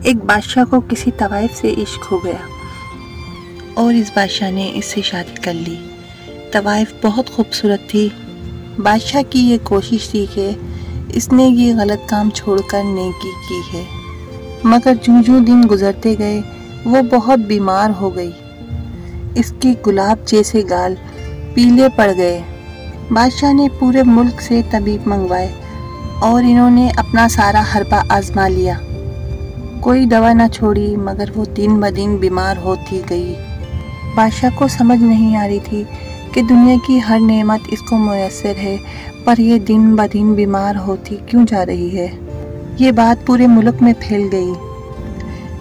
एक बादशाह को किसी तवाइफ से इश्क हो गया और इस बादशाह ने इससे शादी कर ली। तवाइफ बहुत खूबसूरत थी। बादशाह की ये कोशिश थी कि इसने ये गलत काम छोड़कर नेकी की है, मगर जूं-जूं दिन गुजरते गए वो बहुत बीमार हो गई। इसके गुलाब जैसे गाल पीले पड़ गए। बादशाह ने पूरे मुल्क से तबीब मंगवाए और इन्होंने अपना सारा हरबा आजमा लिया। कोई दवा न छोड़ी, मगर वो दिन ब दिन बीमार होती गई। बादशाह को समझ नहीं आ रही थी कि दुनिया की हर नेमत इसको मुयस्सर है, पर ये दिन ब दिन बीमार होती क्यों जा रही है। ये बात पूरे मुल्क में फैल गई।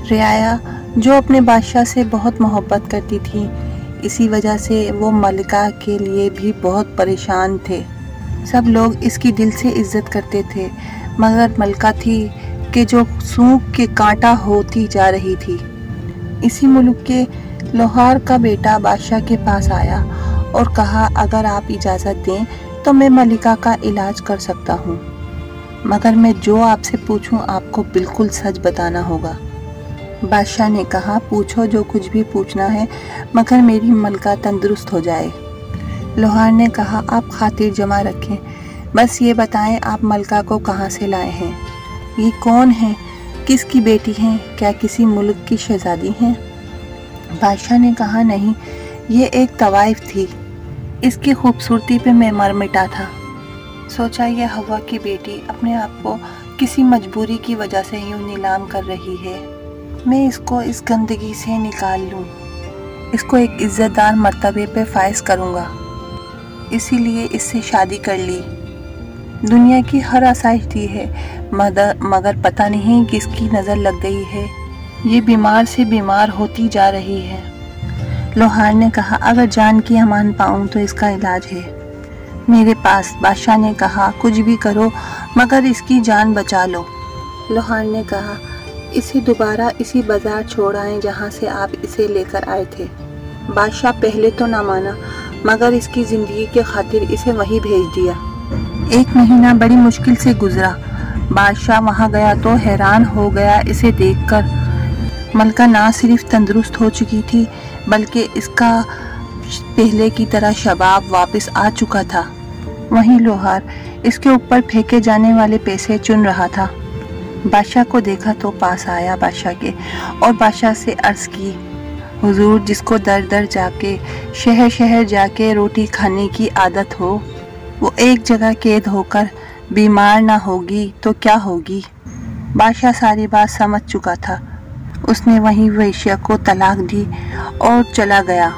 रियाया जो अपने बादशाह से बहुत मोहब्बत करती थी, इसी वजह से वो मलिका के लिए भी बहुत परेशान थे। सब लोग इसकी दिल से इज्जत करते थे, मगर मलिका थी कि जो सूंप के कांटा होती जा रही थी। इसी मुल्क के लोहार का बेटा बादशाह के पास आया और कहा, अगर आप इजाज़त दें तो मैं मलिका का इलाज कर सकता हूँ, मगर मैं जो आपसे पूछूं आपको बिल्कुल सच बताना होगा। बादशाह ने कहा, पूछो जो कुछ भी पूछना है, मगर मेरी मलिका तंदुरुस्त हो जाए। लोहार ने कहा, आप खातिर जमा रखें, बस ये बताएं आप मलिका को कहाँ से लाए हैं, ये कौन है, किसकी बेटी हैं, क्या किसी मुल्क की शहजादी हैं। बादशाह ने कहा, नहीं, ये एक तवाइफ थी, इसकी खूबसूरती पे मैं मर मिटा था। सोचा ये हवा की बेटी अपने आप को किसी मजबूरी की वजह से यूं नीलाम कर रही है, मैं इसको इस गंदगी से निकाल लूं, इसको एक इज्जतदार मर्तबे पे फायज करूंगा, इसीलिए इससे शादी कर ली। दुनिया की हर आसाइश दी है, मगर पता नहीं किसकी नज़र लग गई है, ये बीमार से बीमार होती जा रही है। लोहार ने कहा, अगर जान की अमान पाऊं तो इसका इलाज है मेरे पास। बादशाह ने कहा, कुछ भी करो मगर इसकी जान बचा लो। लोहार ने कहा, इसे दोबारा इसी बाजार छोड़ आएं जहां से आप इसे लेकर आए थे। बादशाह पहले तो ना माना, मगर इसकी ज़िंदगी के खातिर इसे वहीं भेज दिया। 1 महीना बड़ी मुश्किल से गुजरा। बादशाह वहां गया तो हैरान हो गया इसे देखकर। मलिका ना सिर्फ तंदुरुस्त हो चुकी थी, बल्कि इसका पहले की तरह शबाब वापस आ चुका था। वहीं लोहार इसके ऊपर फेंके जाने वाले पैसे चुन रहा था। बादशाह को देखा तो पास आया बादशाह के और बादशाह से अर्ज़ की, हुजूर, जिसको दर दर जाके शहर शहर जाके रोटी खाने की आदत हो, वो एक जगह कैद होकर बीमार ना होगी तो क्या होगी। बादशाह सारी बात समझ चुका था। उसने वहीं वेश्या को तलाक दी और चला गया।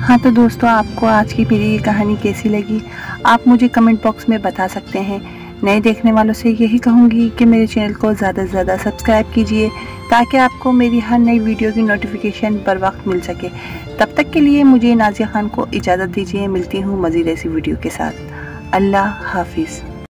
हाँ तो दोस्तों, आपको आज की मेरी ये कहानी कैसी लगी आप मुझे कमेंट बॉक्स में बता सकते हैं। नए देखने वालों से यही कहूँगी कि मेरे चैनल को ज़्यादा से ज़्यादा सब्सक्राइब कीजिए, ताकि आपको मेरी हर नई वीडियो की नोटिफिकेशन बर वक्त मिल सके। तब तक के लिए मुझे नाज़िया खान को इजाज़त दीजिए। मिलती हूँ मज़ीद ऐसी वीडियो के साथ। अल्लाह हाफिज़।